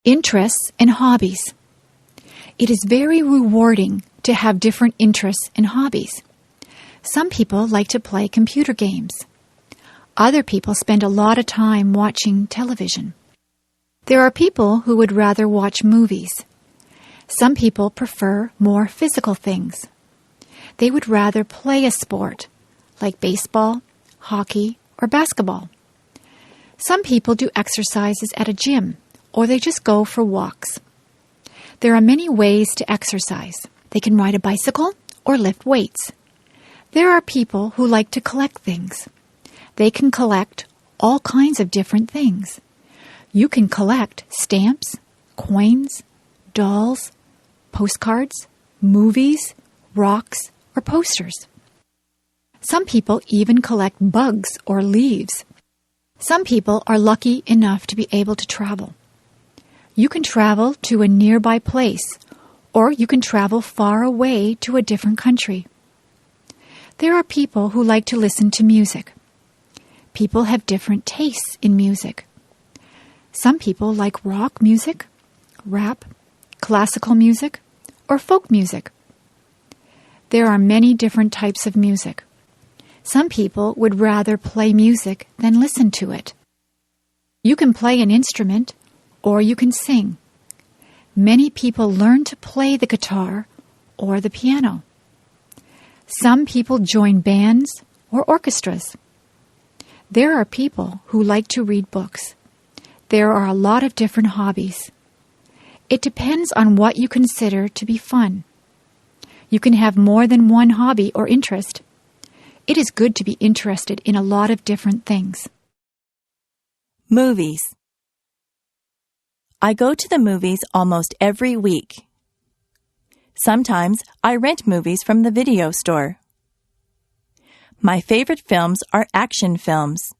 Interests and hobbies. It is very rewarding to have different interests and hobbies. Some people like to play computer games. Other people spend a lot of time watching television. There are people who would rather watch movies. Some people prefer more physical things. They would rather play a sport, like baseball, hockey, or basketball. Some people do exercises at a gym, or they just go for walks. There are many ways to exercise. They can ride a bicycle or lift weights. There are people who like to collect things. They can collect all kinds of different things. You can collect stamps, coins, dolls, postcards, movies, rocks, or posters. Some people even collect bugs or leaves. Some people are lucky enough to be able to travel. You can travel to a nearby place, or you can travel far away to a different country. There are people who like to listen to music. People have different tastes in music. Some people like rock music, rap, classical music, or folk music. There are many different types of music. Some people would rather play music than listen to it. You can play an instrument, or you can sing. Many people learn to play the guitar or the piano. Some people join bands or orchestras. There are people who like to read books. There are a lot of different hobbies. It depends on what you consider to be fun. You can have more than one hobby or interest. It is good to be interested in a lot of different things. Movies. I go to the movies almost every week. Sometimes I rent movies from the video store. My favorite films are action films.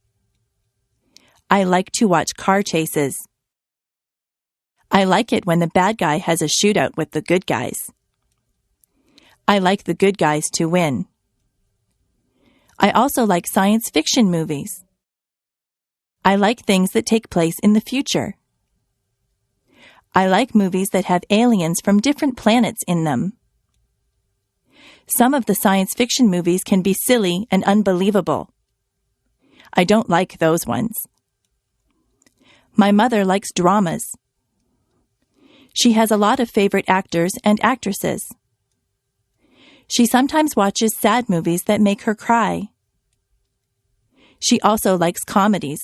I like to watch car chases. I like it when the bad guy has a shootout with the good guys. I like the good guys to win. I also like science fiction movies. I like things that take place in the future. I like movies that have aliens from different planets in them. Some of the science fiction movies can be silly and unbelievable. I don't like those ones. My mother likes dramas. She has a lot of favorite actors and actresses. She sometimes watches sad movies that make her cry. She also likes comedies.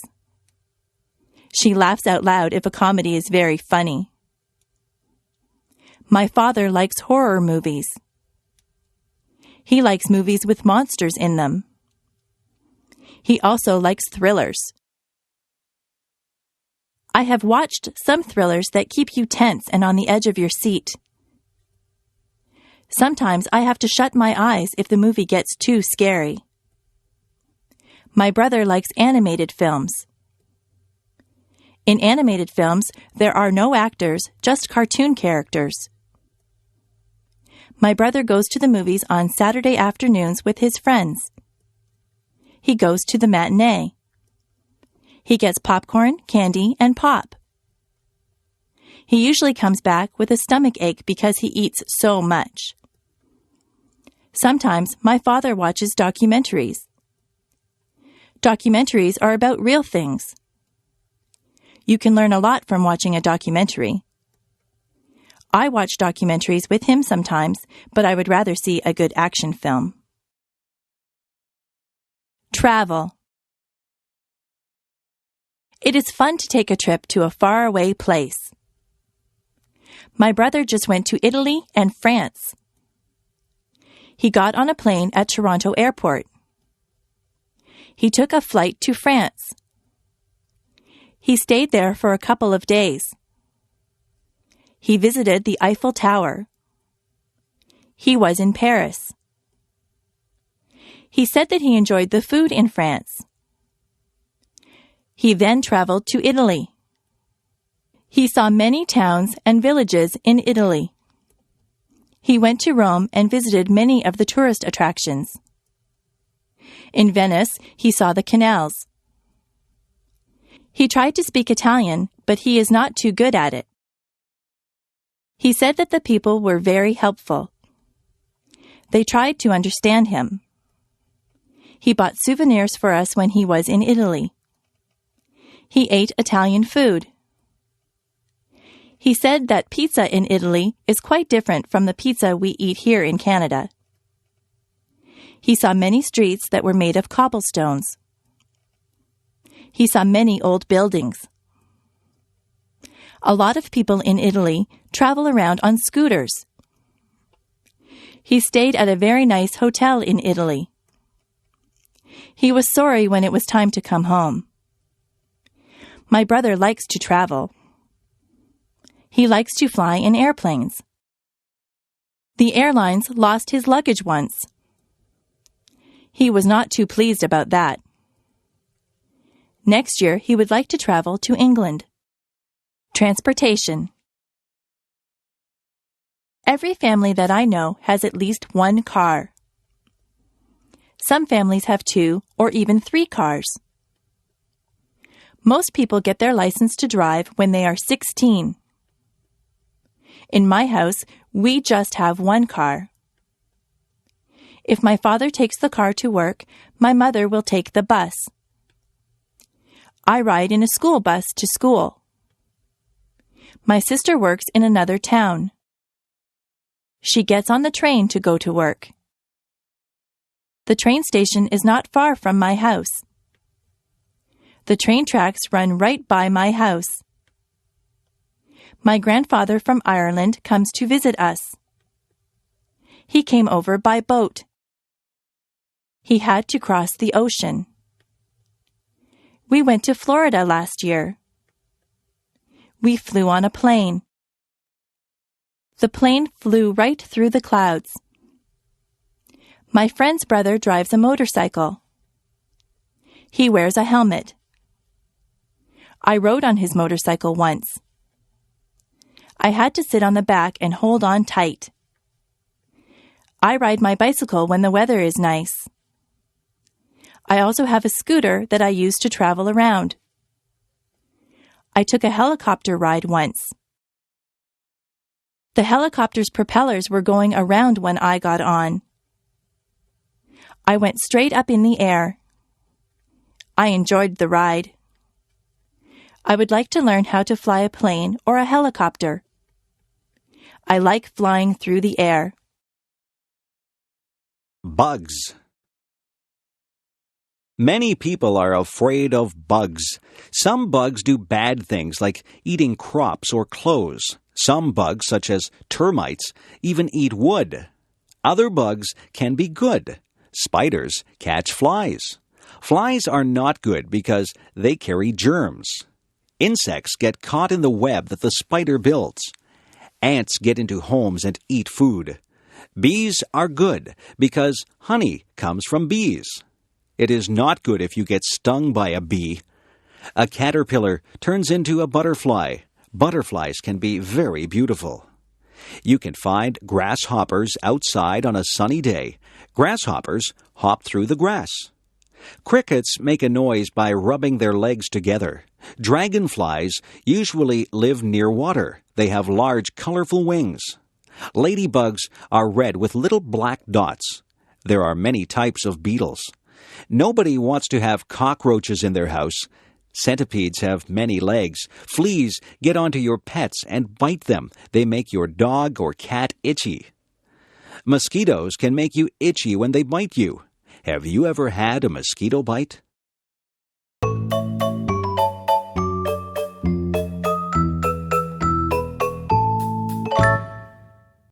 She laughs out loud if a comedy is very funny. My father likes horror movies. He likes movies with monsters in them. He also likes thrillers. I have watched some thrillers that keep you tense and on the edge of your seat. Sometimes I have to shut my eyes if the movie gets too scary. My brother likes animated films. In animated films, there are no actors, just cartoon characters. My brother goes to the movies on Saturday afternoons with his friends. He goes to the matinee. He gets popcorn, candy, and pop. He usually comes back with a stomach ache because he eats so much. Sometimes my father watches documentaries. Documentaries are about real things. You can learn a lot from watching a documentary. I watch documentaries with him sometimes, but I would rather see a good action film. Travel. It is fun to take a trip to a faraway place. My brother just went to Italy and France. He got on a plane at Toronto Airport. He took a flight to France. He stayed there for a couple of days. He visited the Eiffel Tower. He was in Paris. He said that he enjoyed the food in France. He then traveled to Italy. He saw many towns and villages in Italy. He went to Rome and visited many of the tourist attractions. In Venice, he saw the canals. He tried to speak Italian, but he is not too good at it. He said that the people were very helpful. They tried to understand him. He bought souvenirs for us when he was in Italy. He ate Italian food. He said that pizza in Italy is quite different from the pizza we eat here in Canada. He saw many streets that were made of cobblestones. He saw many old buildings. A lot of people in Italy travel around on scooters. He stayed at a very nice hotel in Italy. He was sorry when it was time to come home. My brother likes to travel. He likes to fly in airplanes. The airlines lost his luggage once. He was not too pleased about that. Next year, he would like to travel to England. Transportation. Every family that I know has at least one car. Some families have 2 or even 3 cars. Most people get their license to drive when they are 16. In my house, we just have 1 car. If my father takes the car to work, my mother will take the bus. I ride in a school bus to school. My sister works in another town. She gets on the train to go to work. The train station is not far from my house. The train tracks run right by my house. My grandfather from Ireland comes to visit us. He came over by boat. He had to cross the ocean. We went to Florida last year. We flew on a plane. The plane flew right through the clouds. My friend's brother drives a motorcycle. He wears a helmet. I rode on his motorcycle once. I had to sit on the back and hold on tight. I ride my bicycle when the weather is nice. I also have a scooter that I use to travel around. I took a helicopter ride once. The helicopter's propellers were going around when I got on. I went straight up in the air. I enjoyed the ride. I would like to learn how to fly a plane or a helicopter. I like flying through the air. Bugs. Many people are afraid of bugs. Some bugs do bad things like eating crops or clothes. Some bugs, such as termites, even eat wood. Other bugs can be good. Spiders catch flies. Flies are not good because they carry germs. Insects get caught in the web that the spider builds. Ants get into homes and eat food. Bees are good because honey comes from bees. It is not good if you get stung by a bee. A caterpillar turns into a butterfly. Butterflies can be very beautiful. You can find grasshoppers outside on a sunny day. Grasshoppers hop through the grass. Crickets make a noise by rubbing their legs together. Dragonflies usually live near water. They have large, colorful wings. Ladybugs are red with little black dots. There are many types of beetles. Nobody wants to have cockroaches in their house. Centipedes have many legs. Fleas get onto your pets and bite them. They make your dog or cat itchy. Mosquitoes can make you itchy when they bite you. Have you ever had a mosquito bite?